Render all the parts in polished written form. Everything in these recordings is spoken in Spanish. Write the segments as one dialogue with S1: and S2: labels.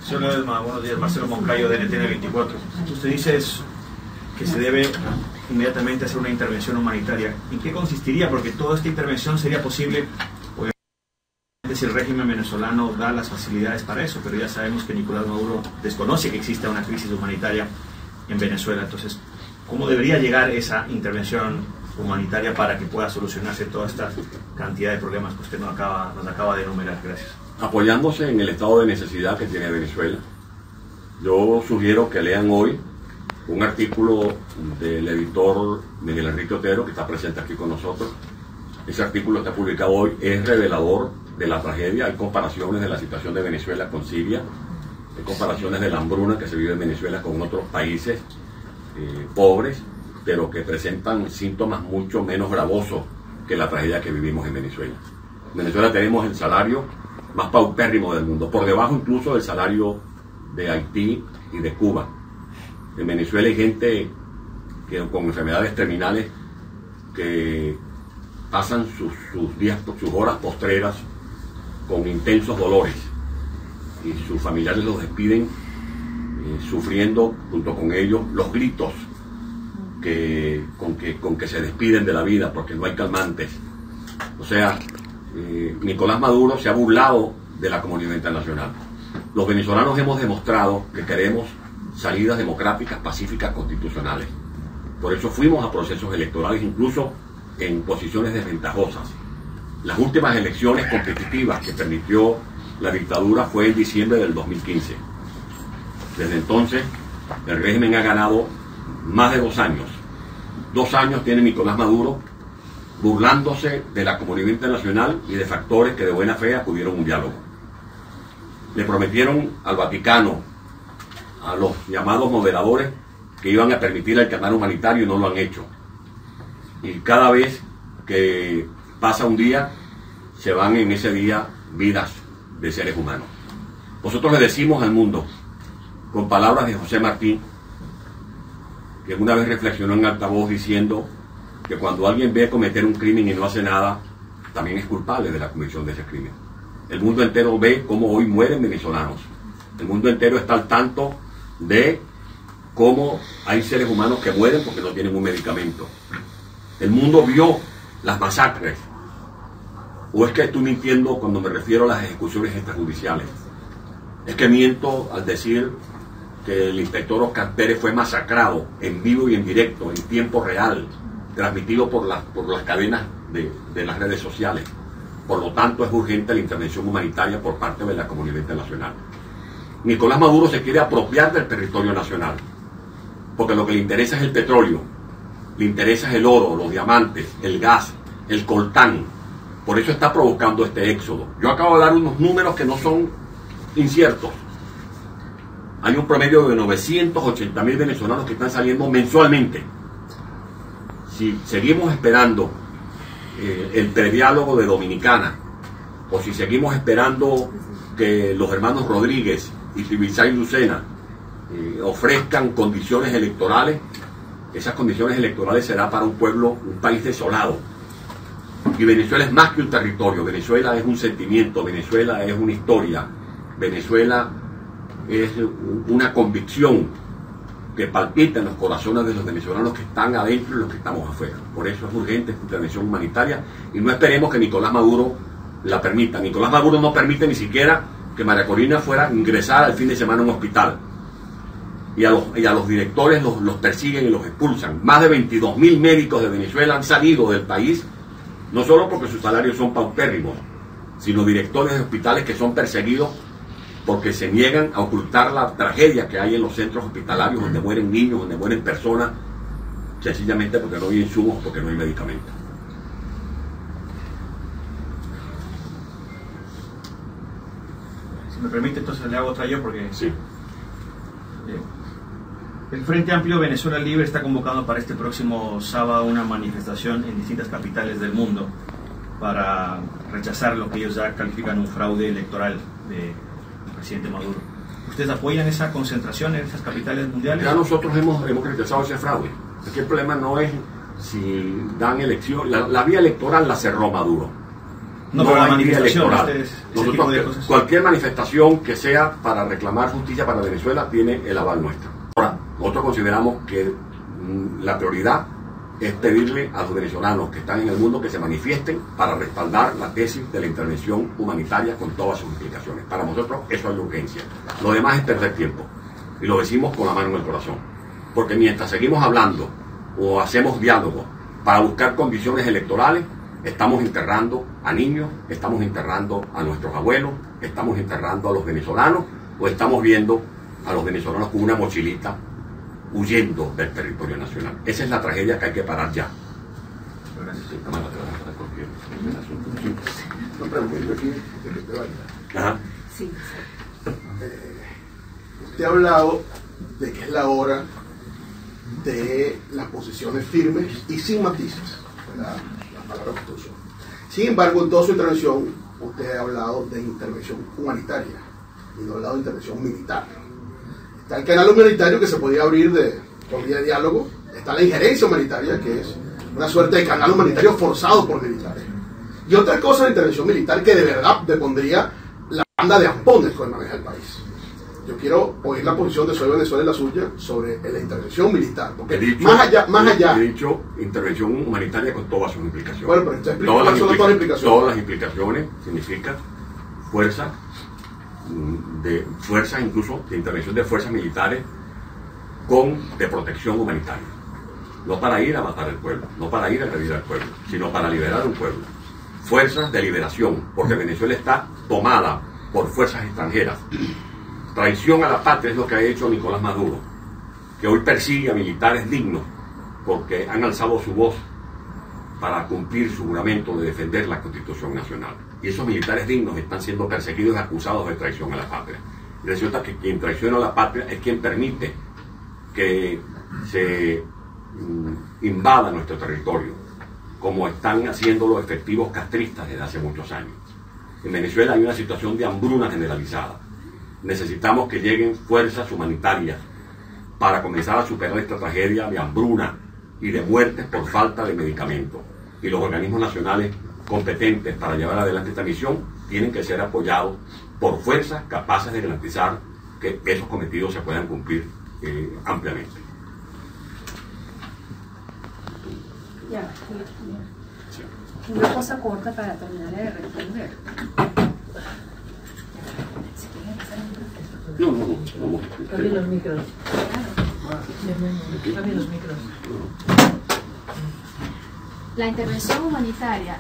S1: Señor Ledesma, buenos días. Marcelo Moncayo, de NTN 24. Usted dice que se debe inmediatamente hacer una intervención humanitaria. ¿En qué consistiría? Porque toda esta intervención sería posible, obviamente, si el régimen venezolano da las facilidades para eso, pero ya sabemos que Nicolás Maduro desconoce que exista una crisis humanitaria en Venezuela. Entonces, ¿cómo debería llegar esa intervención humanitaria para que pueda solucionarse toda esta cantidad de problemas que usted nos acaba de enumerar? Gracias.
S2: Apoyándose en el estado de necesidad que tiene Venezuela, yo sugiero que lean hoy un artículo del editor Miguel Enrique Otero, que está presente aquí con nosotros. Ese artículo está publicado hoy, es revelador de la tragedia. Hay comparaciones de la situación de Venezuela con Siria, hay comparaciones de la hambruna que se vive en Venezuela con otros países pobres, pero que presentan síntomas mucho menos gravosos que la tragedia que vivimos en Venezuela. En Venezuela tenemos el salario más paupérrimo del mundo, por debajo incluso del salario de Haití y de Cuba. En Venezuela hay gente con enfermedades terminales que pasan sus horas postreras con intensos dolores y sus familiares los despiden sufriendo junto con ellos los gritos con que se despiden de la vida, porque no hay calmantes. O sea, Nicolás Maduro se ha burlado de la comunidad internacional. Los venezolanos hemos demostrado que queremos salidas democráticas, pacíficas, constitucionales. Por eso fuimos a procesos electorales, incluso en posiciones desventajosas. Las últimas elecciones competitivas que permitió la dictadura fue en diciembre del 2015. Desde entonces, el régimen ha ganado más de 2 años. 2 años tiene Nicolás Maduro burlándose de la comunidad internacional y de factores que de buena fe acudieron a un diálogo. Le prometieron al Vaticano, a los llamados moderadores, que iban a permitir el canal humanitario y no lo han hecho. Y cada vez que pasa un día, se van en ese día vidas de seres humanos. Nosotros le decimos al mundo, con palabras de José Martí, que una vez reflexionó en altavoz diciendo que cuando alguien ve cometer un crimen y no hace nada, también es culpable de la comisión de ese crimen. El mundo entero ve cómo hoy mueren venezolanos. El mundo entero está al tanto de cómo hay seres humanos que mueren porque no tienen un medicamento. El mundo vio las masacres. ¿O es que estoy mintiendo cuando me refiero a las ejecuciones extrajudiciales? Es que miento al decir que el inspector Oscar Pérez fue masacrado en vivo y en directo, en tiempo real, transmitido por las cadenas de las redes sociales. Por lo tanto, es urgente la intervención humanitaria por parte de la comunidad internacional. Nicolás Maduro se quiere apropiar del territorio nacional, porque lo que le interesa es el petróleo, le interesa es el oro, los diamantes, el gas, el coltán. Por eso está provocando este éxodo. Yo acabo de dar unos números que no son inciertos. Hay un promedio de 980.000 venezolanos que están saliendo mensualmente. Si seguimos esperando el prediálogo de Dominicana, o si seguimos esperando que los hermanos Rodríguez y Cibisay Lucena ofrezcan condiciones electorales, esas condiciones electorales será para un pueblo, un país desolado. Y Venezuela es más que un territorio, Venezuela es un sentimiento, Venezuela es una historia, Venezuela es una convicción que palpita en los corazones de los venezolanos que están adentro y los que estamos afuera. Por eso es urgente esta intervención humanitaria y no esperemos que Nicolás Maduro la permita. Nicolás Maduro no permite ni siquiera que María Corina fuera ingresada al fin de semana a un hospital. Y a los directores los persiguen y los expulsan. Más de 22.000 médicos de Venezuela han salido del país, no solo porque sus salarios son paupérrimos, sino directores de hospitales que son perseguidos porque se niegan a ocultar la tragedia que hay en los centros hospitalarios donde mueren niños, donde mueren personas, sencillamente porque no hay insumos, porque no hay medicamentos.
S1: Si me permite, entonces le hago otra yo, porque...
S2: Sí.
S1: El Frente Amplio Venezuela Libre está convocando para este próximo sábado una manifestación en distintas capitales del mundo para rechazar lo que ellos ya califican un fraude electoral del presidente Maduro. ¿Ustedes apoyan esa concentración en esas capitales mundiales?
S2: Ya nosotros hemos rechazado ese fraude. Aquí el problema no es si dan elección, la vía electoral la cerró Maduro.
S1: No, para la
S2: hay vía
S1: manifestación,
S2: electoral.
S1: tipo de cosas.
S2: Cualquier manifestación que sea para reclamar justicia para Venezuela tiene el aval nuestro. Ahora, nosotros consideramos que la prioridad es pedirle a los venezolanos que están en el mundo que se manifiesten para respaldar la tesis de la intervención humanitaria con todas sus implicaciones. Para nosotros eso es urgencia. Lo demás es perder tiempo. Y lo decimos con la mano en el corazón. Porque mientras seguimos hablando o hacemos diálogo para buscar condiciones electorales, estamos enterrando a niños, estamos enterrando a nuestros abuelos, estamos enterrando a los venezolanos, o estamos viendo a los venezolanos con una mochilita huyendo del territorio nacional. Esa es la tragedia que hay que parar ya.
S3: Sí.
S4: Usted ha hablado de que es la hora de las posiciones firmes y sin matices, la palabra que usted usó. Sin embargo, en toda su intervención, usted ha hablado de intervención humanitaria y no ha hablado de intervención militar. Está el canal humanitario que se podría abrir por vía de diálogo, está la injerencia humanitaria, que es una suerte de canal humanitario forzado por militares. Y otra cosa, la intervención militar, que de verdad depondría la banda de ampones que maneja el país. Yo quiero oír la posición de Soy Venezuela y la suya sobre la intervención militar, porque
S2: he dicho intervención humanitaria con todas sus implicaciones.
S4: Bueno, pero usted explica cuáles son todas las implicaciones.
S2: Todas las implicaciones significan fuerza incluso de intervención de fuerzas militares de protección humanitaria. No para ir a matar al pueblo, no para ir a agredir al pueblo, sino para liberar un pueblo. Fuerzas de liberación, porque Venezuela está tomada por fuerzas extranjeras. Traición a la patria es lo que ha hecho Nicolás Maduro, que hoy persigue a militares dignos porque han alzado su voz para cumplir su juramento de defender la Constitución Nacional. Y esos militares dignos están siendo perseguidos y acusados de traición a la patria. Y resulta que quien traiciona a la patria es quien permite que se invada nuestro territorio, como están haciendo los efectivos castristas desde hace muchos años. En Venezuela hay una situación de hambruna generalizada. Necesitamos que lleguen fuerzas humanitarias para comenzar a superar esta tragedia de hambruna y de muertes por falta de medicamentos. Y los organismos nacionales competentes para llevar adelante esta misión tienen que ser apoyados por fuerzas capaces de garantizar que esos cometidos se puedan cumplir ampliamente.
S3: Ya, una cosa corta para terminar de responder.
S2: No.
S5: Abrir los micros. Abrir los micros.
S6: La intervención humanitaria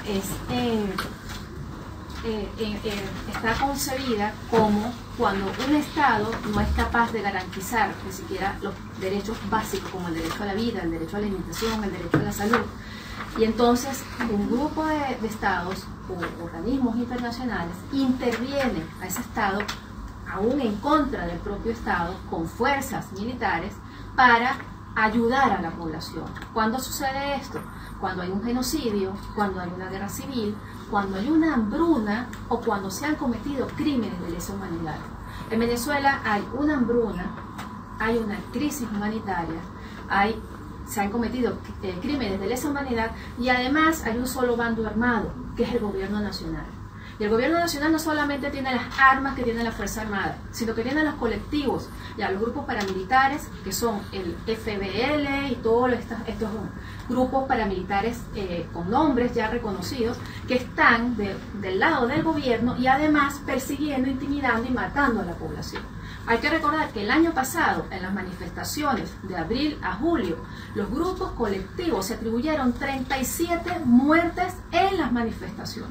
S6: está concebida como cuando un Estado no es capaz de garantizar ni siquiera los derechos básicos como el derecho a la vida, el derecho a la alimentación, el derecho a la salud. Y entonces un grupo de Estados o organismos internacionales intervienen a ese Estado, aún en contra del propio Estado, con fuerzas militares para ayudar a la población. ¿Cuándo sucede esto? Cuando hay un genocidio, cuando hay una guerra civil, cuando hay una hambruna o cuando se han cometido crímenes de lesa humanidad. En Venezuela hay una hambruna, hay una crisis humanitaria, se han cometido crímenes de lesa humanidad y además hay un solo bando armado, que es el gobierno nacional. Y el gobierno nacional no solamente tiene las armas que tiene la Fuerza Armada, sino que tiene los colectivos, ya los grupos paramilitares, que son el FBL y todos estos grupos paramilitares con nombres ya reconocidos, que están del lado del gobierno y además persiguiendo, intimidando y matando a la población. Hay que recordar que el año pasado, en las manifestaciones de abril a julio, los grupos colectivos se atribuyeron 37 muertes en las manifestaciones.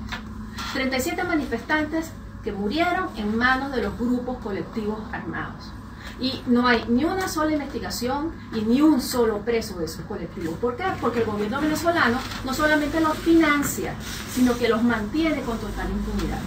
S6: 37 manifestantes que murieron en manos de los grupos colectivos armados. Y no hay ni una sola investigación y ni un solo preso de esos colectivos. ¿Por qué? Porque el gobierno venezolano no solamente los financia, sino que los mantiene con total impunidad.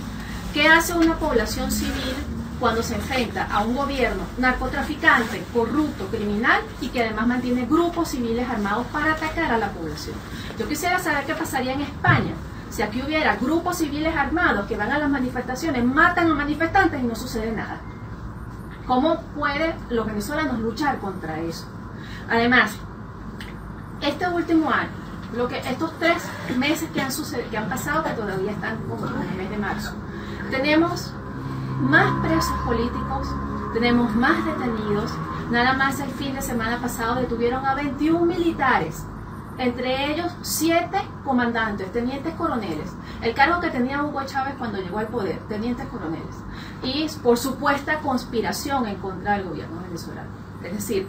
S6: ¿Qué hace una población civil cuando se enfrenta a un gobierno narcotraficante, corrupto, criminal y que además mantiene grupos civiles armados para atacar a la población? Yo quisiera saber qué pasaría en España si aquí hubiera grupos civiles armados que van a las manifestaciones, matan a manifestantes y no sucede nada. ¿Cómo pueden los venezolanos luchar contra eso? Además, este último año, estos 3 meses que han pasado, que todavía están como en el mes de marzo, tenemos más presos políticos, tenemos más detenidos. Nada más el fin de semana pasado detuvieron a 21 militares, entre ellos 7 comandantes, tenientes coroneles, el cargo que tenía Hugo Chávez cuando llegó al poder, tenientes coroneles, y por supuesta conspiración en contra del gobierno venezolano. Es decir,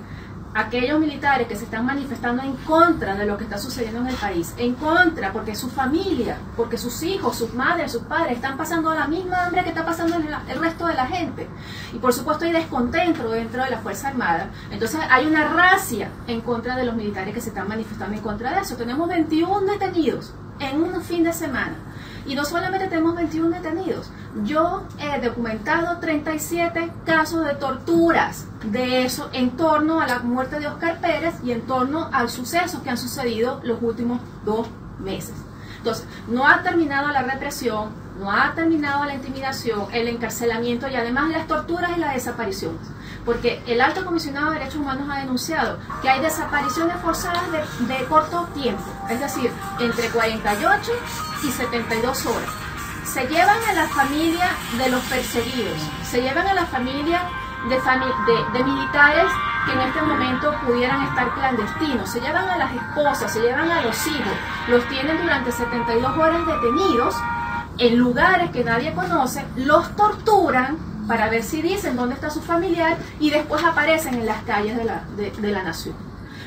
S6: aquellos militares que se están manifestando en contra de lo que está sucediendo en el país, en contra porque su familia, porque sus hijos, sus madres, sus padres están pasando la misma hambre que está pasando el resto de la gente, y por supuesto hay descontento dentro de la Fuerza Armada. Entonces hay una racia en contra de los militares que se están manifestando en contra de eso. Tenemos 21 detenidos en un fin de semana. Y no solamente tenemos 21 detenidos, yo he documentado 37 casos de torturas de eso en torno a la muerte de Óscar Pérez y en torno a los sucesos que han sucedido los últimos 2 meses. Entonces, no ha terminado la represión, no ha terminado la intimidación, el encarcelamiento y además las torturas y las desapariciones. Porque el Alto Comisionado de Derechos Humanos ha denunciado que hay desapariciones forzadas de corto tiempo, es decir, entre 48 y 72 horas. Se llevan a la familia de los perseguidos, se llevan a la familia de militares que en este momento pudieran estar clandestinos, se llevan a las esposas, se llevan a los hijos, los tienen durante 72 horas detenidos en lugares que nadie conoce, los torturan para ver si dicen dónde está su familiar y después aparecen en las calles de la nación.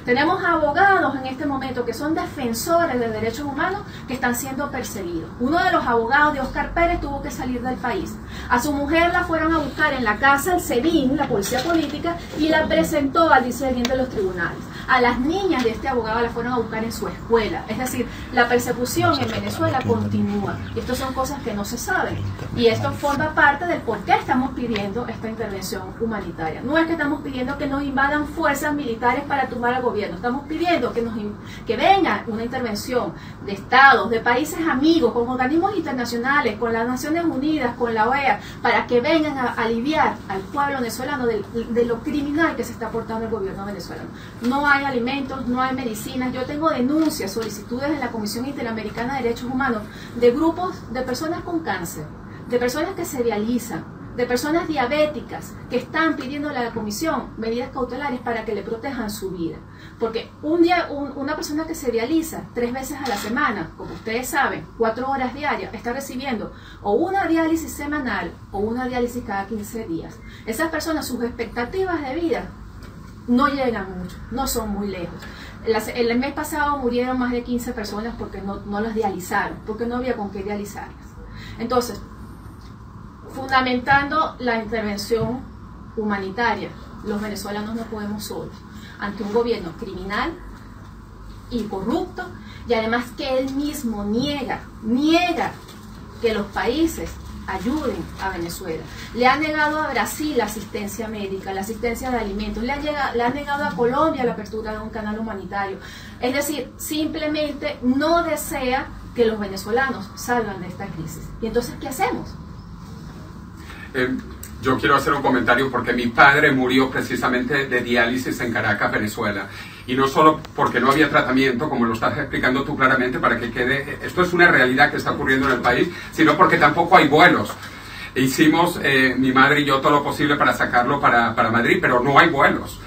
S6: Tenemos abogados en este momento que son defensores de derechos humanos que están siendo perseguidos. Uno de los abogados de Óscar Pérez tuvo que salir del país. A su mujer la fueron a buscar en la casa del SEBIN, la policía política, y la presentó al vicepresidente de los tribunales. A las niñas de este abogado la fueron a buscar en su escuela. Es decir, la persecución en Venezuela continúa. Y estas son cosas que no se saben. Y esto forma parte del por qué estamos pidiendo esta intervención humanitaria. No es que estamos pidiendo que nos invadan fuerzas militares para tumbar al gobierno. Estamos pidiendo que venga una intervención de estados, de países amigos, con organismos internacionales, con las Naciones Unidas, con la OEA, para que vengan a aliviar al pueblo venezolano de lo criminal que se está portando el gobierno venezolano. No hay alimentos, no hay medicinas. Yo tengo denuncias, solicitudes en la Comisión Interamericana de Derechos Humanos de grupos de personas con cáncer, de personas que se dializan, de personas diabéticas que están pidiendo a la comisión medidas cautelares para que le protejan su vida. Porque una persona que se dializa 3 veces a la semana, como ustedes saben, 4 horas diarias, está recibiendo o una diálisis semanal o una diálisis cada 15 días. Esas personas, sus expectativas de vida no llegan mucho, no son muy lejos. El mes pasado murieron más de 15 personas porque no las dializaron, porque no había con qué dializarlas. Entonces, fundamentando la intervención humanitaria, los venezolanos no podemos solos ante un gobierno criminal y corrupto, y además que él mismo niega que los países ayuden a Venezuela. Le ha negado a Brasil la asistencia médica, la asistencia de alimentos, le ha negado a Colombia la apertura de un canal humanitario. Es decir, simplemente no desea que los venezolanos salgan de esta crisis. ¿Y entonces qué hacemos?
S7: Yo quiero hacer un comentario porque mi padre murió precisamente de diálisis en Caracas, Venezuela. Y no solo porque no había tratamiento, como lo estás explicando tú claramente, para que quede, esto es una realidad que está ocurriendo en el país, sino porque tampoco hay vuelos. Hicimos, mi madre y yo, todo lo posible para sacarlo para Madrid, pero no hay vuelos.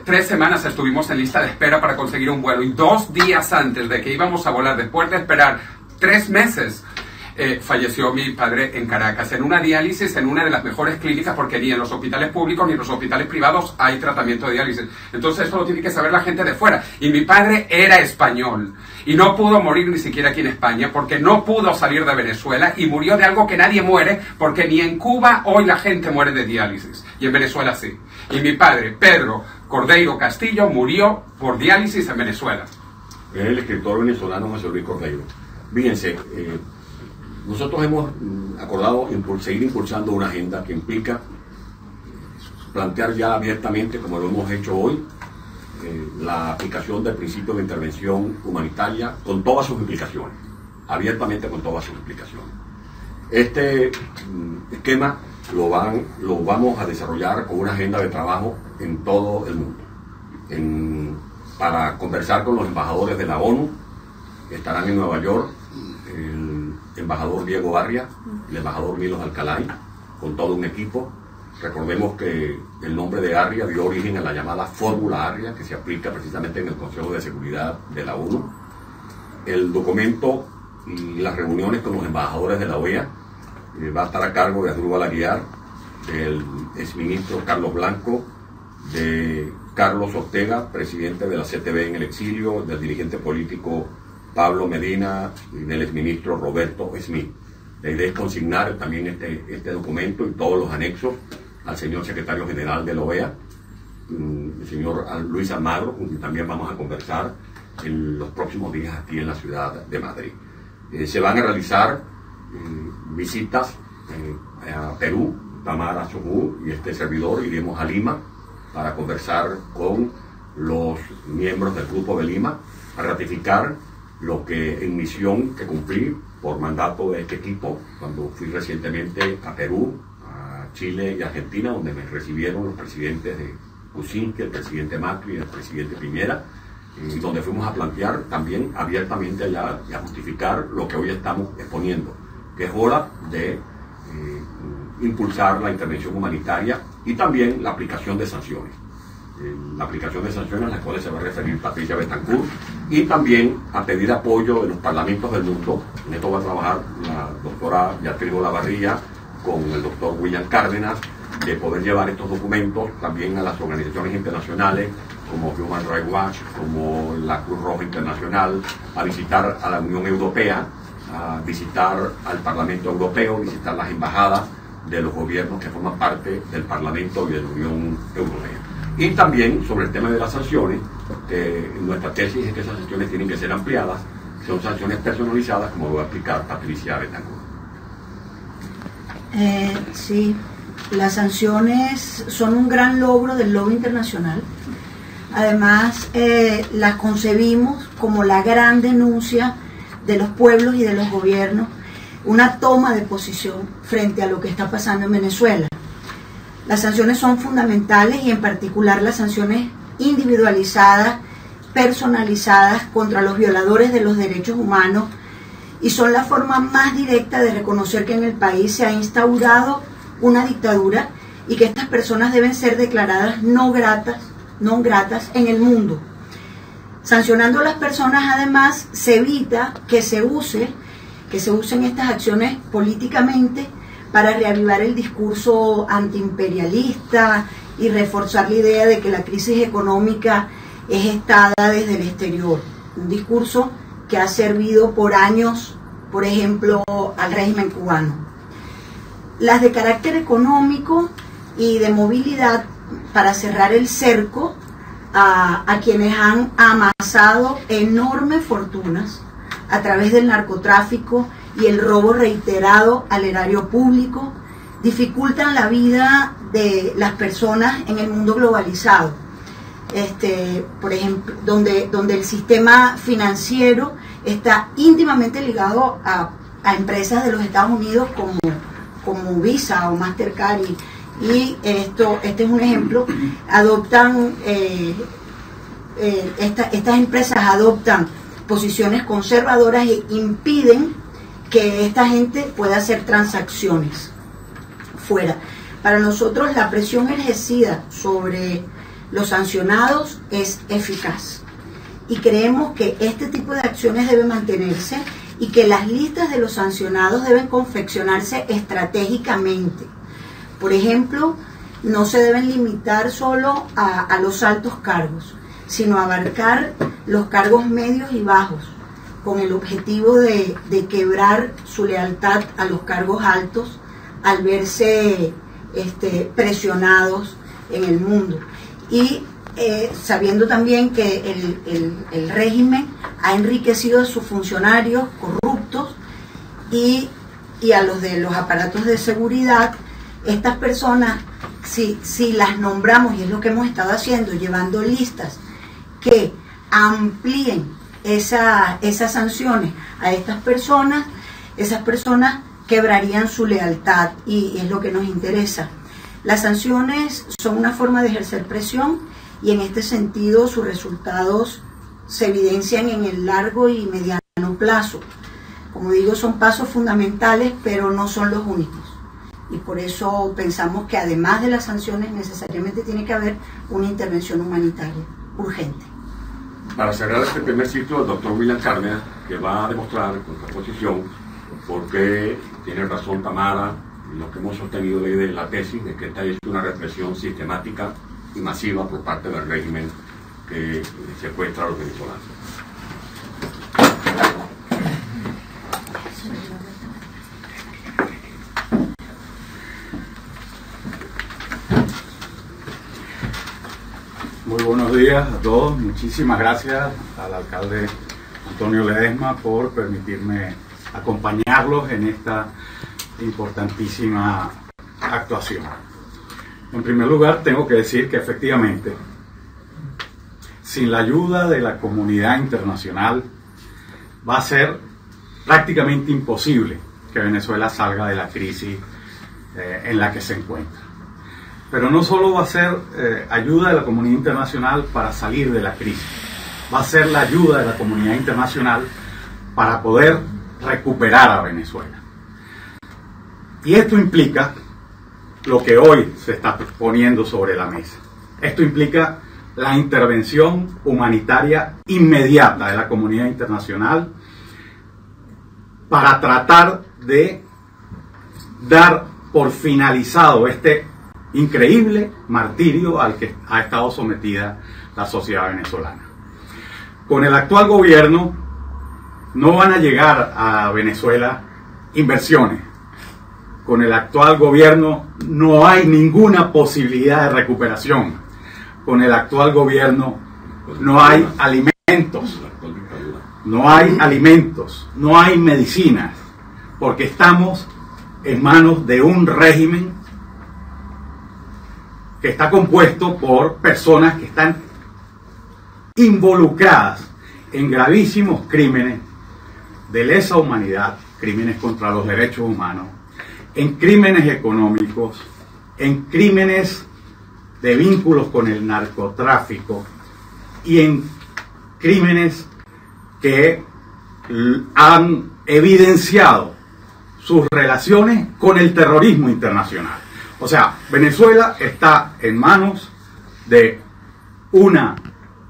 S7: 3 semanas estuvimos en lista de espera para conseguir un vuelo, y 2 días antes de que íbamos a volar, después de esperar 3 meses, falleció mi padre en Caracas, en una diálisis en una de las mejores clínicas, porque ni en los hospitales públicos ni en los hospitales privados hay tratamiento de diálisis. Entonces esto lo tiene que saber la gente de fuera. Y mi padre era español y no pudo morir ni siquiera aquí en España porque no pudo salir de Venezuela, y murió de algo que nadie muere, porque ni en Cuba hoy la gente muere de diálisis, y en Venezuela sí. Y mi padre, Pedro Cordeiro Castillo, murió por diálisis en Venezuela.
S2: Es el escritor venezolano José Luis Cordeiro. Fíjense, nosotros hemos acordado seguir impulsando una agenda que implica plantear ya abiertamente, como lo hemos hecho hoy, la aplicación del principio de intervención humanitaria con todas sus implicaciones, abiertamente con todas sus implicaciones. Este esquema lo vamos a desarrollar con una agenda de trabajo en todo el mundo, para conversar con los embajadores de la ONU estarán en Nueva York el embajador Diego Barria, el embajador Milos Alcalay, con todo un equipo. Recordemos que el nombre de Arria dio origen a la llamada Fórmula Arria, que se aplica precisamente en el Consejo de Seguridad de la ONU. El documento y las reuniones con los embajadores de la OEA va a estar a cargo de Asdrúbal Aguiar, del exministro Carlos Blanco, de Carlos Ortega, presidente de la CTV en el exilio, del dirigente político Pablo Medina y del exministro Roberto Smith. La idea es consignar también este documento y todos los anexos al señor secretario general de la OEA, el señor Luis Almagro, con quien también vamos a conversar en los próximos días aquí en la ciudad de Madrid. Se van a realizar visitas a Perú. Tamara Chomú y este servidor iremos a Lima para conversar con los miembros del Grupo de Lima, a ratificar lo que en misión que cumplí por mandato de este equipo cuando fui recientemente a Perú, a Chile y Argentina, donde me recibieron los presidentes de Kuczynski, el presidente Macri y el presidente Piñera, y donde fuimos a plantear también abiertamente allá y a justificar lo que hoy estamos exponiendo, que es hora de impulsar la intervención humanitaria y también la aplicación de sanciones. La aplicación de sanciones a las cuales se va a referir Patricia Betancourt, y también a pedir apoyo de los parlamentos del mundo. En esto va a trabajar la doctora Beatriz Olavarría con el doctor William Cárdenas, de poder llevar estos documentos también a las organizaciones internacionales como Human Rights Watch, como la Cruz Roja Internacional, a visitar a la Unión Europea, a visitar al Parlamento Europeo, visitar las embajadas de los gobiernos que forman parte del Parlamento y de la Unión Europea. Y también sobre el tema de las sanciones, nuestra tesis es que esas sanciones tienen que ser ampliadas, son sanciones personalizadas, como lo va a explicar Patricia Betancourt.
S8: Sí, las sanciones son un gran logro del lobby internacional. Además, las concebimos como la gran denuncia de los pueblos y de los gobiernos, una toma de posición frente a lo que está pasando en Venezuela. Las sanciones son fundamentales, y en particular las sanciones individualizadas, personalizadas contra los violadores de los derechos humanos, y son la forma más directa de reconocer que en el país se ha instaurado una dictadura y que estas personas deben ser declaradas no gratas en el mundo. Sancionando a las personas, además, se evita que se usen estas acciones políticamente para reavivar el discurso antiimperialista y reforzar la idea de que la crisis económica es gestada desde el exterior. Un discurso que ha servido por años, por ejemplo, al régimen cubano. Las de carácter económico y de movilidad, para cerrar el cerco a quienes han amasado enormes fortunas a través del narcotráfico y el robo reiterado al erario público, dificultan la vida de las personas en el mundo globalizado. Por ejemplo, donde el sistema financiero está íntimamente ligado a empresas de los Estados Unidos como Visa o Mastercard, y este es un ejemplo. Estas empresas adoptan posiciones conservadoras e impiden que esta gente pueda hacer transacciones fuera. Para nosotros la presión ejercida sobre los sancionados es eficaz, y creemos que este tipo de acciones debe mantenerse y que las listas de los sancionados deben confeccionarse estratégicamente. Por ejemplo, no se deben limitar solo a los altos cargos, sino abarcar los cargos medios y bajos, con el objetivo de quebrar su lealtad a los cargos altos al verse presionados en el mundo. Y sabiendo también que el régimen ha enriquecido a sus funcionarios corruptos y a los de los aparatos de seguridad. Estas personas, si las nombramos, y es lo que hemos estado haciendo, llevando listas que amplíen esas sanciones a estas personas, esas personas quebrarían su lealtad, y es lo que nos interesa. Las sanciones son una forma de ejercer presión, y en este sentido sus resultados se evidencian en el largo y mediano plazo. Como digo, son pasos fundamentales, pero no son los únicos. Y por eso pensamos que además de las sanciones necesariamente tiene que haber una intervención humanitaria urgente.
S2: Para cerrar este primer ciclo, el doctor William Cárdenas, que va a demostrar en contraposición por qué tiene razón Tamara y lo que hemos sostenido de la tesis de que esta es una represión sistemática y masiva por parte del régimen que secuestra a los venezolanos.
S9: Muy buenos días a todos. Muchísimas gracias al alcalde Antonio Ledesma por permitirme acompañarlos en esta importantísima actuación. En primer lugar, tengo que decir que efectivamente, sin la ayuda de la comunidad internacional, va a ser prácticamente imposible que Venezuela salga de la crisis en la que se encuentra. Pero no solo va a ser ayuda de la comunidad internacional para salir de la crisis, va a ser la ayuda de la comunidad internacional para poder recuperar a Venezuela. Y esto implica lo que hoy se está poniendo sobre la mesa. Esto implica la intervención humanitaria inmediata de la comunidad internacional para tratar de dar por finalizado este increíble martirio al que ha estado sometida la sociedad venezolana. Con el actual gobierno no van a llegar a Venezuela inversiones. Con el actual gobierno no hay ninguna posibilidad de recuperación. Con el actual gobierno no hay alimentos. No hay alimentos, no hay medicinas, porque estamos en manos de un régimen que está compuesto por personas que están involucradas en gravísimos crímenes de lesa humanidad, crímenes contra los derechos humanos, en crímenes económicos, en crímenes de vínculos con el narcotráfico y en crímenes que han evidenciado sus relaciones con el terrorismo internacional. O sea, Venezuela está en manos de una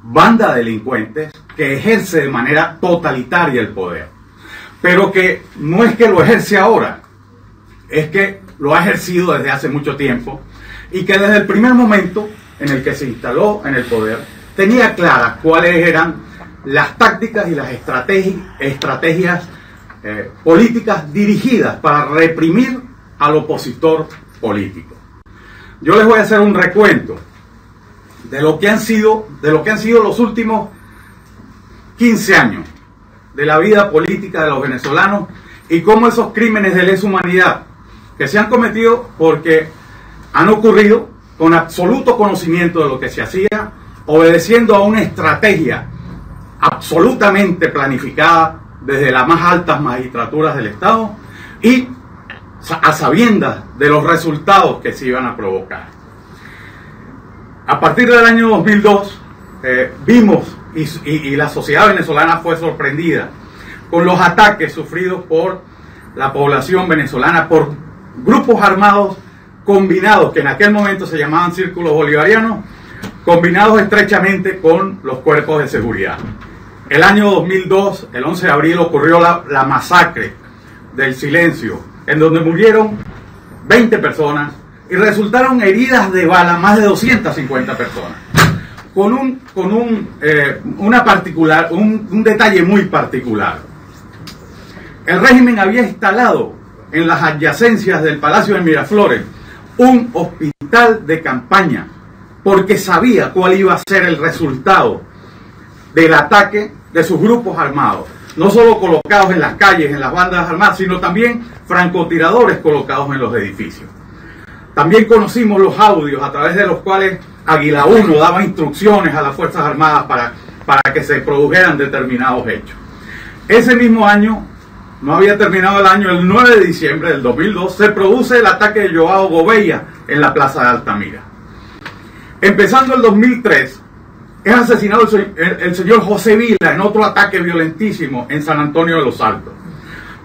S9: banda de delincuentes que ejerce de manera totalitaria el poder, pero que no es que lo ejerce ahora, es que lo ha ejercido desde hace mucho tiempo y que desde el primer momento en el que se instaló en el poder tenía claras cuáles eran las tácticas y las estrategias políticas dirigidas para reprimir al opositor político. Yo les voy a hacer un recuento de lo que han sido los últimos 15 años de la vida política de los venezolanos y cómo esos crímenes de lesa humanidad que se han cometido porque han ocurrido con absoluto conocimiento de lo que se hacía, obedeciendo a una estrategia absolutamente planificada desde las más altas magistraturas del Estado y a sabiendas de los resultados que se iban a provocar. A partir del año 2002 vimos y la sociedad venezolana fue sorprendida con los ataques sufridos por la población venezolana por grupos armados combinados, que en aquel momento se llamaban círculos bolivarianos, combinados estrechamente con los cuerpos de seguridad. El año 2002, el 11 de abril, ocurrió la masacre del Silencio, en donde murieron 20 personas y resultaron heridas de bala más de 250 personas. Con un detalle muy particular. El régimen había instalado en las adyacencias del Palacio de Miraflores un hospital de campaña porque sabía cuál iba a ser el resultado del ataque de sus grupos armados, no solo colocados en las calles, en las bandas armadas, sino también francotiradores colocados en los edificios. También conocimos los audios a través de los cuales Águila 1 daba instrucciones a las Fuerzas Armadas para que se produjeran determinados hechos. Ese mismo año, no había terminado el año, el 9 de diciembre del 2002, se produce el ataque de Joao Gouveia en la Plaza de Altamira. Empezando el 2003, es asesinado el señor José Vila en otro ataque violentísimo en San Antonio de los Altos.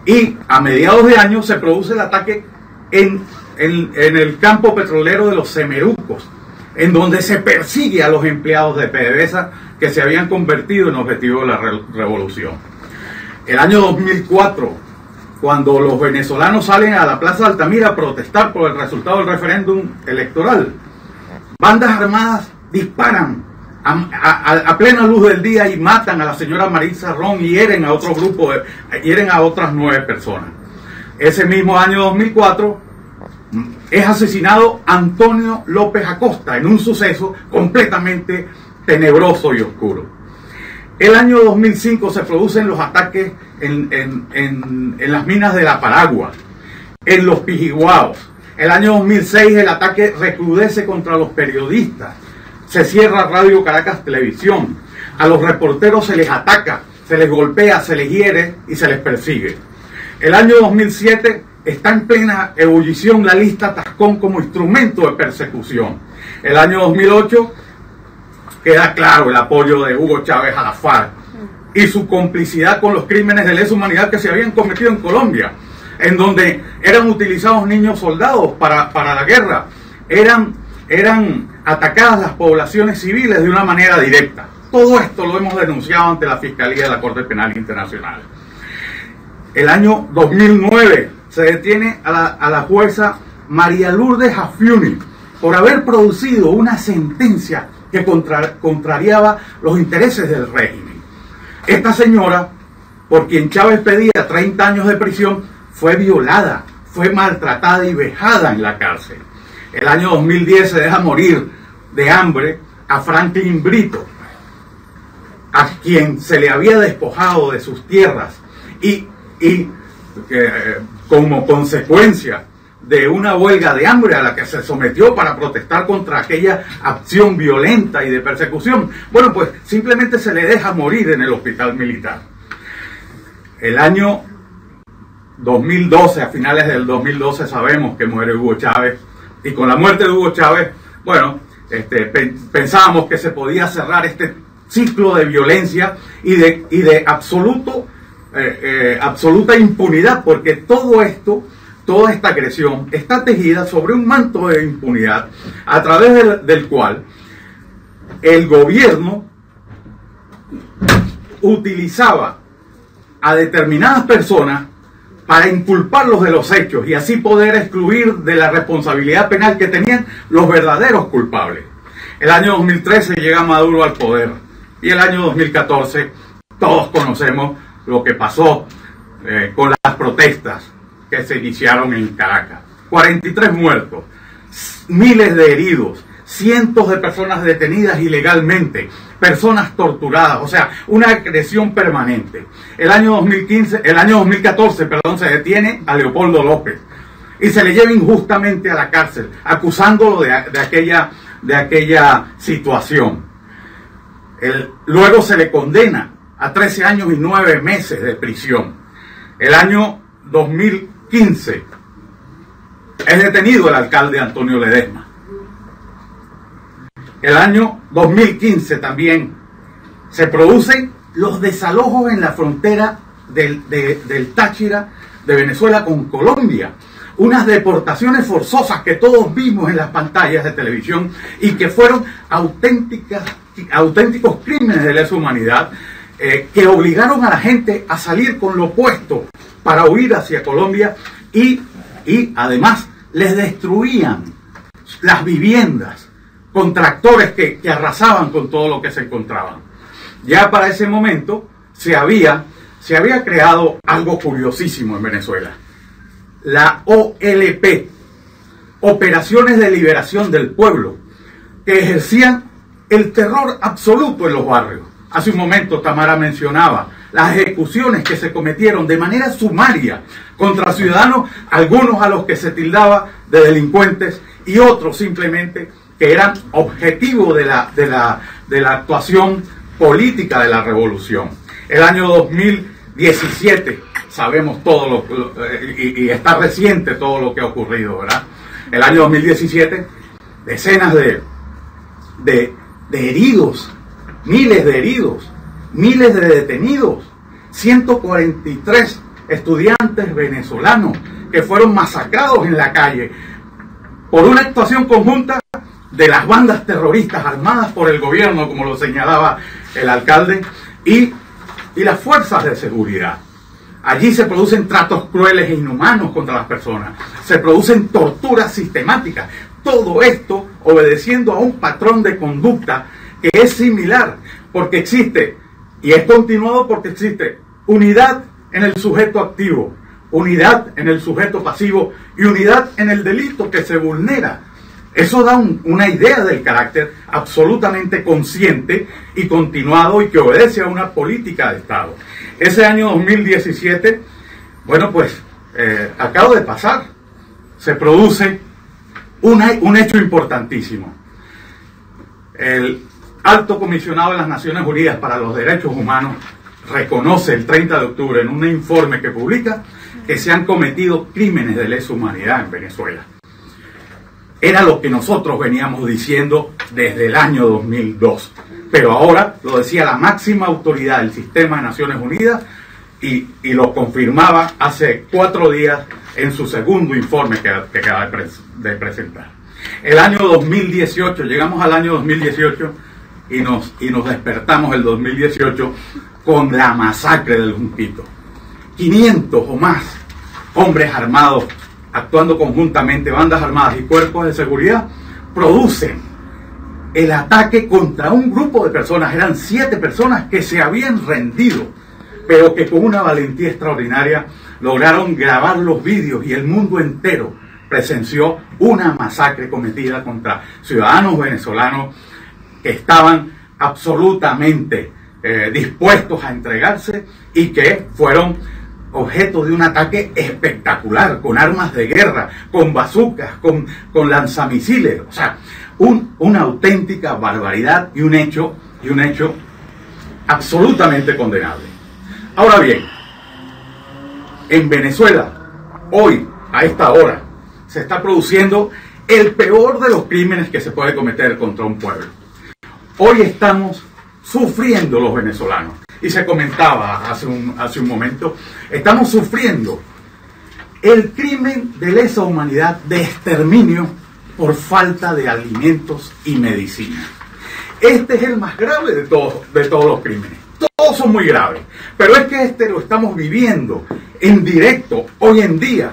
S9: Y a mediados de año se produce el ataque en el campo petrolero de los Semerucos, en donde se persigue a los empleados de PDVSA que se habían convertido en objetivo de la revolución. El año 2004, cuando los venezolanos salen a la Plaza de Altamira a protestar por el resultado del referéndum electoral, bandas armadas disparan a plena luz del día y matan a la señora Marisa Ron y hieren a otro grupo, hieren a otras 9 personas. Ese mismo año 2004 es asesinado Antonio López Acosta en un suceso completamente tenebroso y oscuro. El año 2005 se producen los ataques en las minas de La Paragua, en los Pijiguaos. El año 2006 el ataque recrudece contra los periodistas. Se cierra Radio Caracas Televisión. A los reporteros se les ataca, se les golpea, se les hiere y se les persigue. El año 2007 está en plena ebullición la lista Tascón como instrumento de persecución. El año 2008 queda claro el apoyo de Hugo Chávez a la FARC y su complicidad con los crímenes de lesa humanidad que se habían cometido en Colombia, en donde eran utilizados niños soldados para la guerra, eran atacadas las poblaciones civiles de una manera directa. Todo esto lo hemos denunciado ante la Fiscalía de la Corte Penal Internacional. El año 2009 se detiene a la jueza María Lourdes Afiuni por haber producido una sentencia que contrariaba los intereses del régimen. Esta señora, por quien Chávez pedía 30 años de prisión, fue violada, fue maltratada y vejada en la cárcel. El año 2010 se deja morir de hambre a Franklin Brito, a quien se le había despojado de sus tierras y como consecuencia de una huelga de hambre a la que se sometió para protestar contra aquella acción violenta y de persecución. Bueno, pues simplemente se le deja morir en el hospital militar. El año 2012, a finales del 2012, sabemos que muere Hugo Chávez, y con la muerte de Hugo Chávez, bueno, pensábamos que se podía cerrar este ciclo de violencia y de absoluta impunidad, porque todo esto, toda esta agresión está tejida sobre un manto de impunidad a través del cual el gobierno utilizaba a determinadas personas para inculparlos de los hechos y así poder excluir de la responsabilidad penal que tenían los verdaderos culpables. El año 2013 llega Maduro al poder y el año 2014 todos conocemos lo que pasó con las protestas que se iniciaron en Caracas. 43 muertos, miles de heridos, cientos de personas detenidas ilegalmente, personas torturadas, o sea, una agresión permanente. El año 2014, se detiene a Leopoldo López y se le lleva injustamente a la cárcel, acusándolo de aquella situación. Luego se le condena a 13 años y 9 meses de prisión. El año 2015 es detenido el alcalde Antonio Ledesma. El año 2015 también se producen los desalojos en la frontera del Táchira de Venezuela con Colombia. Unas deportaciones forzosas que todos vimos en las pantallas de televisión y que fueron auténticos crímenes de lesa humanidad que obligaron a la gente a salir con lo opuesto para huir hacia Colombia y además les destruían las viviendas con tractores que arrasaban con todo lo que se encontraban. Ya para ese momento se había creado algo curiosísimo en Venezuela. La OLP, Operaciones de Liberación del Pueblo, que ejercían el terror absoluto en los barrios. Hace un momento Tamara mencionaba las ejecuciones que se cometieron de manera sumaria contra ciudadanos, algunos a los que se tildaba de delincuentes y otros simplemente que eran objetivo de la actuación política de la revolución. El año 2017 sabemos todo y está reciente todo lo que ha ocurrido, ¿verdad? El año 2017 decenas de heridos miles de heridos, miles de detenidos, 143 estudiantes venezolanos que fueron masacrados en la calle por una actuación conjunta de las bandas terroristas armadas por el gobierno, como lo señalaba el alcalde, y las fuerzas de seguridad. Allí se producen tratos crueles e inhumanos contra las personas, se producen torturas sistemáticas, todo esto obedeciendo a un patrón de conducta que es similar, porque existe, y es continuado porque existe, unidad en el sujeto activo, unidad en el sujeto pasivo y unidad en el delito que se vulnera. Eso da una idea del carácter absolutamente consciente y continuado y que obedece a una política de Estado. Ese año 2017, bueno, pues acaba de pasar, se produce un hecho importantísimo. El Alto Comisionado de las Naciones Unidas para los Derechos Humanos reconoce el 30 de octubre en un informe que publica que se han cometido crímenes de lesa humanidad en Venezuela. Era lo que nosotros veníamos diciendo desde el año 2002, pero ahora lo decía la máxima autoridad del sistema de Naciones Unidas y lo confirmaba hace 4 días en su segundo informe que acaba de presentar. El año 2018, llegamos al año 2018 y nos despertamos el 2018 con la masacre del Junquito. 500 o más hombres armados actuando conjuntamente, bandas armadas y cuerpos de seguridad, producen el ataque contra un grupo de personas. Eran 7 personas que se habían rendido, pero que con una valentía extraordinaria lograron grabar los vídeos y el mundo entero presenció una masacre cometida contra ciudadanos venezolanos que estaban absolutamente dispuestos a entregarse y que fueron objeto de un ataque espectacular, con armas de guerra, con bazucas, con lanzamisiles. O sea, una auténtica barbaridad y un hecho absolutamente condenable. Ahora bien, en Venezuela, hoy, a esta hora, se está produciendo el peor de los crímenes que se puede cometer contra un pueblo. Hoy estamos sufriendo los venezolanos, y se comentaba hace un momento, estamos sufriendo el crimen de lesa humanidad de exterminio por falta de alimentos y medicina. Este es el más grave de todos los crímenes. Todos son muy graves, pero es que este lo estamos viviendo en directo hoy en día.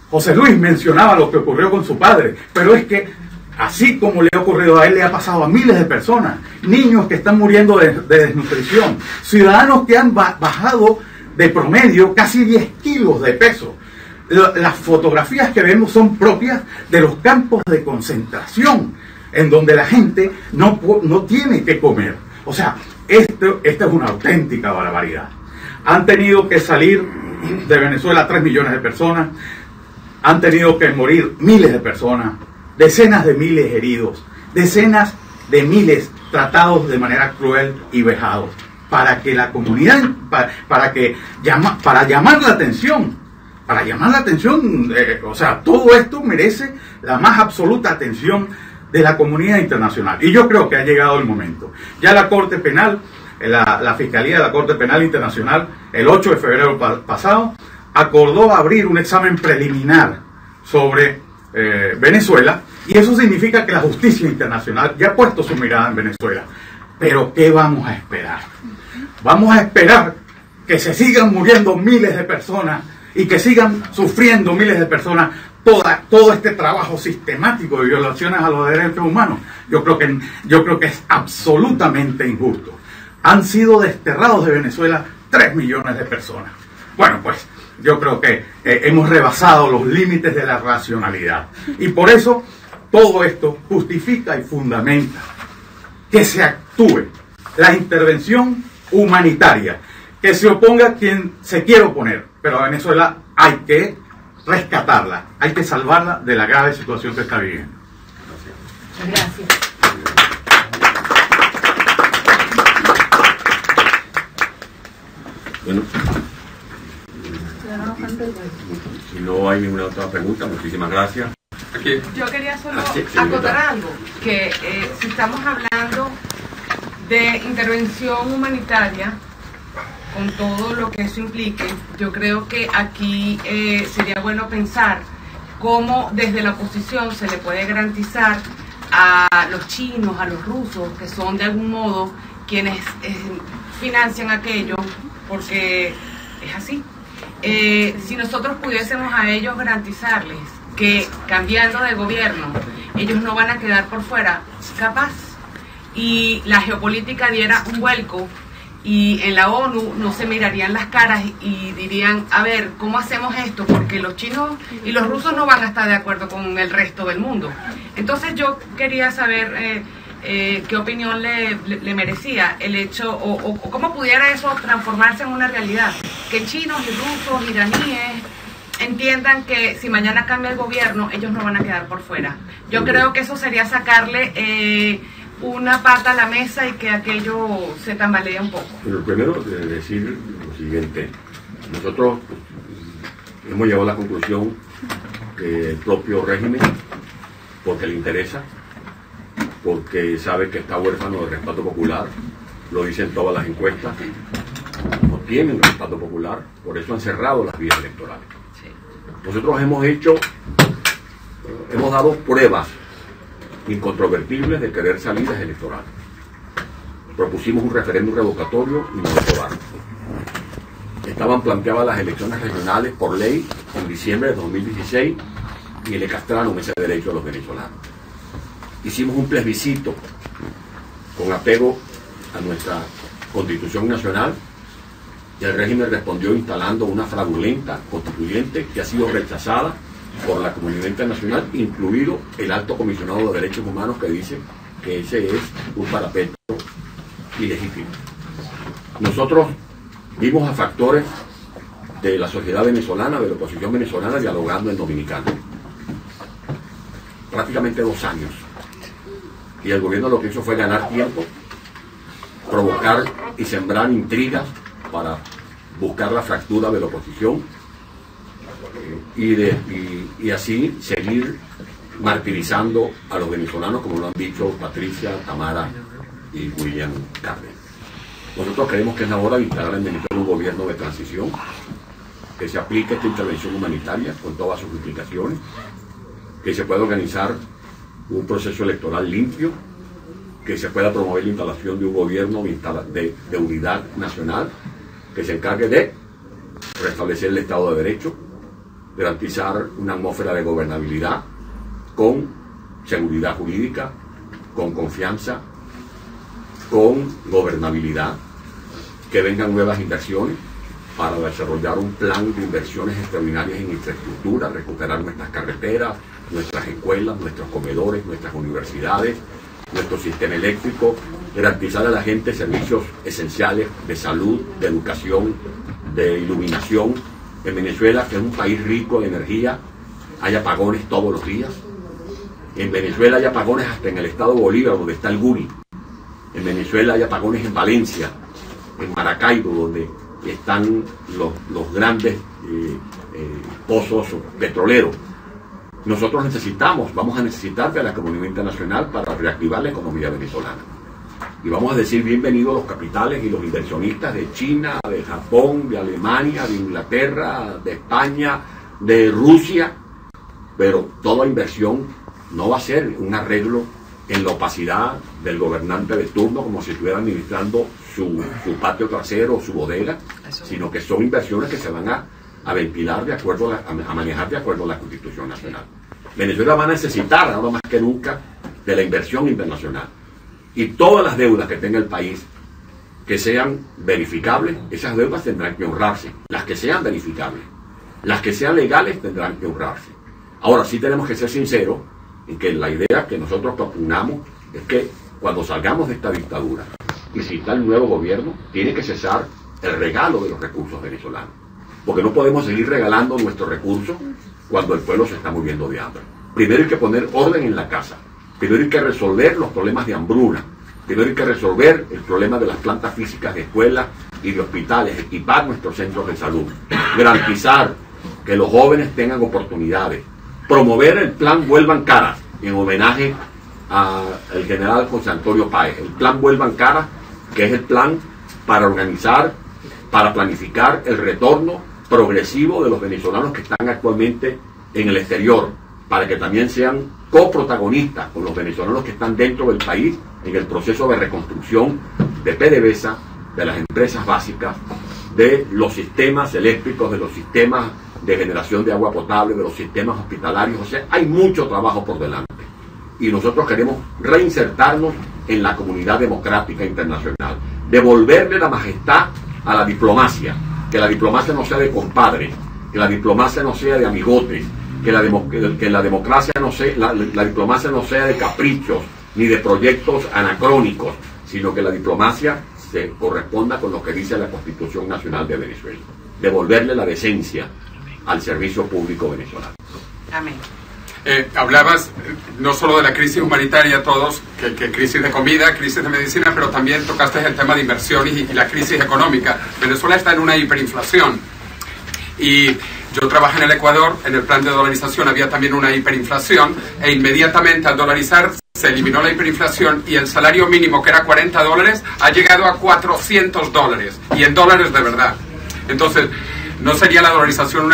S9: José Luis mencionaba lo que ocurrió con su padre, pero es que así como le ha ocurrido a él, le ha pasado a miles de personas, niños que están muriendo de desnutrición, ciudadanos que han bajado de promedio casi 10 kilos de peso. Las fotografías que vemos son propias de los campos de concentración, en donde la gente no tiene que comer. O sea, esta es una auténtica barbaridad. Han tenido que salir de Venezuela 3 millones de personas, han tenido que morir miles de personas, decenas de miles heridos, decenas de miles tratados de manera cruel y vejados, para que la comunidad, para llamar la atención, o sea, todo esto merece la más absoluta atención de la comunidad internacional. Y yo creo que ha llegado el momento. Ya la Corte Penal, la Fiscalía de la Corte Penal Internacional, el 8 de febrero pasado, acordó abrir un examen preliminar sobre Venezuela, y eso significa que la justicia internacional ya ha puesto su mirada en Venezuela. Pero ¿qué vamos a esperar? Vamos a esperar que se sigan muriendo miles de personas y que sigan sufriendo miles de personas todo este trabajo sistemático de violaciones a los derechos humanos. Yo creo que es absolutamente injusto. Han sido desterrados de Venezuela 3 millones de personas. Bueno, pues yo creo que hemos rebasado los límites de la racionalidad. Y por eso todo esto justifica y fundamenta que se actúe la intervención humanitaria, que se oponga quien se quiera oponer, pero a Venezuela hay que rescatarla, hay que salvarla de la grave situación que está viviendo.
S3: Gracias.
S2: Bueno, si no hay ninguna otra pregunta, muchísimas gracias.
S7: Aquí.
S5: Yo quería solo
S2: sí,
S5: acotar algo, que si estamos hablando
S10: de intervención humanitaria, con todo lo que eso implique, yo creo que aquí sería bueno pensar cómo desde la oposición se le puede garantizar a los chinos, a los rusos, que son de algún modo quienes financian aquello, porque es así. Si nosotros pudiésemos a ellos garantizarles que cambiando de gobierno ellos no van a quedar por fuera, capaz, y la geopolítica diera un vuelco y en la ONU no se mirarían las caras y dirían, a ver, ¿cómo hacemos esto? Porque los chinos y los rusos no van a estar de acuerdo con el resto del mundo. Entonces yo quería saber qué opinión le merecía el hecho, o cómo pudiera eso transformarse en una realidad, que chinos y rusos, iraníes entiendan que si mañana cambia el gobierno ellos no van a quedar por fuera. Yo creo que eso sería sacarle una pata a la mesa y que aquello se tambalea un poco.
S2: Pero primero decir lo siguiente: nosotros hemos llegado a la conclusión que el propio régimen, porque le interesa, porque sabe que está huérfano de respaldo popular, lo dicen todas las encuestas, no tienen respaldo popular, por eso han cerrado las vías electorales.
S10: Sí.
S2: Nosotros hemos dado pruebas incontrovertibles de querer salidas electorales. Propusimos un referéndum revocatorio y nos aprobaron. Estaban planteadas las elecciones regionales por ley en diciembre de 2016 y le castraron ese derecho a los venezolanos. Hicimos un plebiscito con apego a nuestra Constitución Nacional y el régimen respondió instalando una fraudulenta constituyente que ha sido rechazada por la comunidad internacional, incluido el Alto Comisionado de Derechos Humanos, que dice que ese es un parapeto ilegítimo. Nosotros vimos a factores de la sociedad venezolana, de la oposición venezolana, dialogando en Dominicana. Prácticamente 2 años. Y el gobierno lo que hizo fue ganar tiempo, provocar y sembrar intrigas para buscar la fractura de la oposición y así seguir martirizando a los venezolanos, como lo han dicho Patricia, Tamara y William Cárdenas. Nosotros creemos que es la hora de instalar en Venezuela un gobierno de transición, que se aplique esta intervención humanitaria con todas sus implicaciones, que se pueda organizar un proceso electoral limpio, que se pueda promover la instalación de un gobierno de unidad nacional, que se encargue de restablecer el Estado de Derecho, garantizar una atmósfera de gobernabilidad con seguridad jurídica, con confianza, con gobernabilidad, que vengan nuevas inversiones para desarrollar un plan de inversiones extraordinarias en infraestructura, recuperar nuestras carreteras, nuestras escuelas, nuestros comedores, nuestras universidades, nuestro sistema eléctrico, garantizar a la gente servicios esenciales de salud, de educación, de iluminación. En Venezuela, que es un país rico de energía, hay apagones todos los días. En Venezuela hay apagones hasta en el estado Bolívar, donde está el Guri. En Venezuela hay apagones en Valencia, en Maracaibo, donde están los grandes pozos petroleros. Nosotros vamos a necesitar de la comunidad internacional para reactivar la economía venezolana. Y vamos a decir bienvenidos los capitales y los inversionistas de China, de Japón, de Alemania, de Inglaterra, de España, de Rusia, pero toda inversión no va a ser un arreglo en la opacidad del gobernante de turno, como si estuviera administrando su patio trasero o su bodega, sino que son inversiones que se van a ventilar de acuerdo a manejar de acuerdo a la Constitución Nacional. Venezuela va a necesitar ahora más que nunca de la inversión internacional. Y todas las deudas que tenga el país que sean verificables, esas deudas tendrán que honrarse. Las que sean verificables, las que sean legales tendrán que honrarse. Ahora sí tenemos que ser sinceros en que la idea que nosotros propugnamos es que cuando salgamos de esta dictadura y si está el nuevo gobierno, tiene que cesar el regalo de los recursos venezolanos. Porque no podemos seguir regalando nuestros recursos cuando el pueblo se está muriendo de hambre. Primero hay que poner orden en la casa. Primero hay que resolver los problemas de hambruna. Primero hay que resolver el problema de las plantas físicas de escuelas y de hospitales, equipar nuestros centros de salud, garantizar que los jóvenes tengan oportunidades, promover el plan Vuelvan Caras, en homenaje al general José Antonio Páez. El plan Vuelvan Caras que es el plan para organizar, para planificar el retorno progresivo de los venezolanos que están actualmente en el exterior, para que también sean coprotagonistas con los venezolanos que están dentro del país en el proceso de reconstrucción de PDVSA, de las empresas básicas, de los sistemas eléctricos, de los sistemas de generación de agua potable, de los sistemas hospitalarios. O sea, hay mucho trabajo por delante. Y nosotros queremos reinsertarnos en la comunidad democrática internacional, devolverle la majestad a la diplomacia, que la diplomacia no sea de compadres, que la diplomacia no sea de amigotes, que la democracia no sea, la diplomacia no sea de caprichos ni de proyectos anacrónicos, sino que la diplomacia se corresponda con lo que dice la Constitución Nacional de Venezuela, devolverle la decencia al servicio público venezolano.
S10: Amén.
S7: Hablabas no solo de la crisis humanitaria, todos, que crisis de comida, crisis de medicina, pero también tocaste el tema de inversiones y la crisis económica. Venezuela está en una hiperinflación. Y yo trabajé en el Ecuador, en el plan de dolarización había también una hiperinflación, e inmediatamente al dolarizar se eliminó la hiperinflación y el salario mínimo, que era $40, ha llegado a $400, y en dólares de verdad. Entonces, ¿no sería la dolarización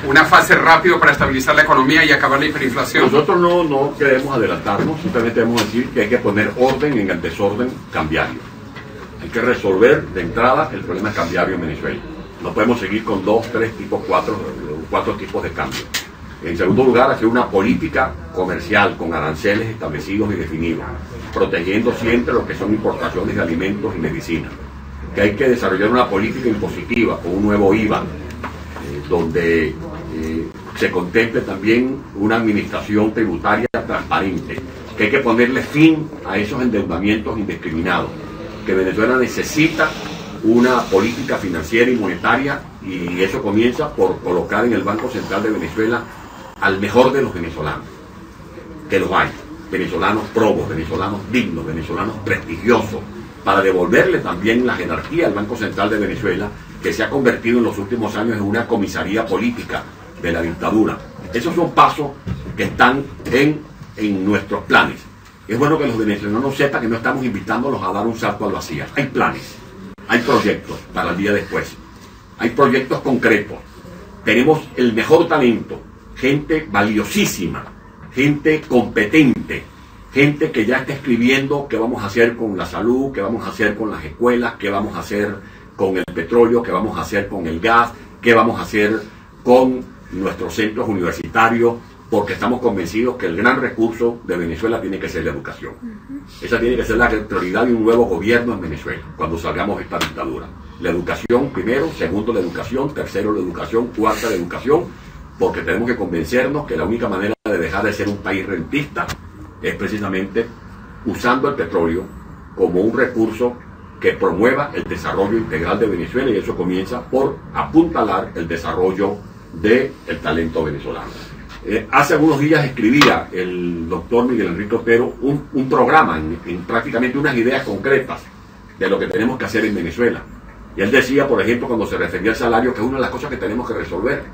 S7: una fase rápida para estabilizar la economía y acabar la hiperinflación?
S2: Nosotros no queremos adelantarnos, simplemente debemos decir que hay que poner orden en el desorden cambiario. Hay que resolver de entrada el problema cambiario en Venezuela. No podemos seguir con 2, 3 tipos, 4 tipos de cambio. En segundo lugar, hacer una política comercial con aranceles establecidos y definidos, protegiendo siempre lo que son importaciones de alimentos y medicinas. Que hay que desarrollar una política impositiva con un nuevo IVA, donde se contemple también una administración tributaria transparente, que hay que ponerle fin a esos endeudamientos indiscriminados, que Venezuela necesita una política financiera y monetaria, y eso comienza por colocar en el Banco Central de Venezuela al mejor de los venezolanos, que los hay, venezolanos probos, venezolanos dignos, venezolanos prestigiosos, para devolverle también la jerarquía al Banco Central de Venezuela, que se ha convertido en los últimos años en una comisaría política de la dictadura. Esos son pasos que están en nuestros planes. Es bueno que los venezolanos sepan que no estamos invitándolos a dar un salto al vacío. Hay planes, hay proyectos para el día después, hay proyectos concretos. Tenemos el mejor talento, gente valiosísima, gente competente, gente que ya está escribiendo qué vamos a hacer con la salud, qué vamos a hacer con las escuelas, qué vamos a hacer con el petróleo, qué vamos a hacer con el gas, qué vamos a hacer con nuestros centros universitarios, porque estamos convencidos que el gran recurso de Venezuela tiene que ser la educación. Esa tiene que ser la prioridad de un nuevo gobierno en Venezuela, cuando salgamos de esta dictadura. La educación primero, segundo la educación, tercero la educación, cuarta la educación, porque tenemos que convencernos que la única manera de dejar de ser un país rentista es precisamente usando el petróleo como un recurso que promueva el desarrollo integral de Venezuela, y eso comienza por apuntalar el desarrollo del talento venezolano. Hace algunos días escribía el doctor Miguel Enrique Otero un programa en prácticamente unas ideas concretas de lo que tenemos que hacer en Venezuela. Y él decía, por ejemplo, cuando se refería al salario, que es una de las cosas que tenemos que resolver.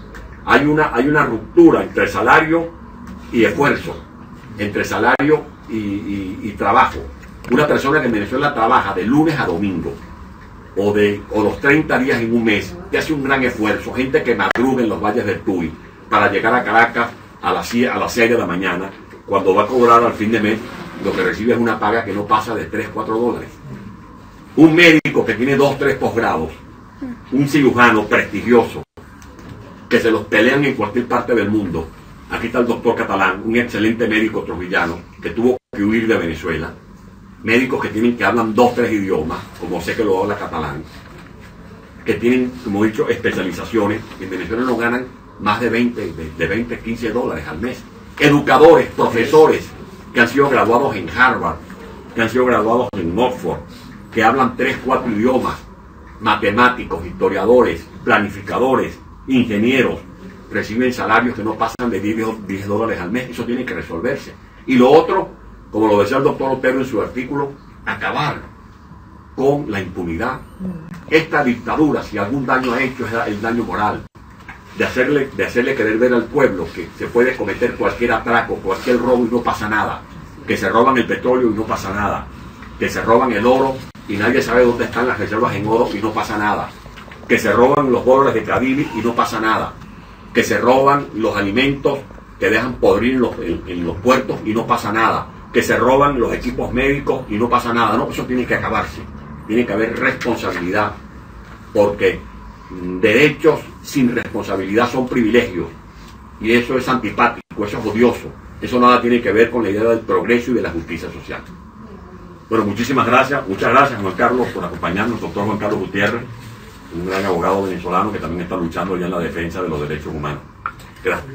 S2: Hay una ruptura entre salario y esfuerzo, entre salario y trabajo. Una persona que en Venezuela trabaja de lunes a domingo, o los 30 días en un mes, que hace un gran esfuerzo, gente que madruga en los valles del Tuy para llegar a Caracas a las 6 de la mañana, cuando va a cobrar al fin de mes, lo que recibe es una paga que no pasa de 3, 4 dólares. Un médico que tiene 2, 3 posgrados, un cirujano prestigioso, que se los pelean en cualquier parte del mundo. Aquí está el doctor Catalán, un excelente médico trujillano que tuvo que huir de Venezuela. Médicos que hablan 2, 3 idiomas, como sé que lo habla Catalán, que tienen, como he dicho, especializaciones. En Venezuela no ganan más de 20, 15 dólares al mes. Educadores, profesores, que han sido graduados en Harvard, que han sido graduados en Oxford, que hablan 3, 4 idiomas, matemáticos, historiadores, planificadores, ingenieros, reciben salarios que no pasan de 10 dólares al mes. Eso tiene que resolverse. Y lo otro, como lo decía el doctor Otero en su artículo, acabar con la impunidad. Esta dictadura, si algún daño ha hecho, es el daño moral, de hacerle querer ver al pueblo que se puede cometer cualquier atraco, cualquier robo y no pasa nada, que se roban el petróleo y no pasa nada, que se roban el oro y nadie sabe dónde están las reservas en oro y no pasa nada, que se roban los dólares de Cadivi y no pasa nada, que se roban los alimentos que dejan podrir en los puertos y no pasa nada, que se roban los equipos médicos y no pasa nada. No, eso tiene que acabarse, tiene que haber responsabilidad, porque derechos sin responsabilidad son privilegios, y eso es antipático, eso es odioso, eso nada tiene que ver con la idea del progreso y de la justicia social. Bueno, muchísimas gracias, muchas gracias Juan Carlos por acompañarnos, doctor Juan Carlos Gutiérrez, un gran abogado venezolano que también está luchando ya en la defensa de los derechos humanos. Gracias.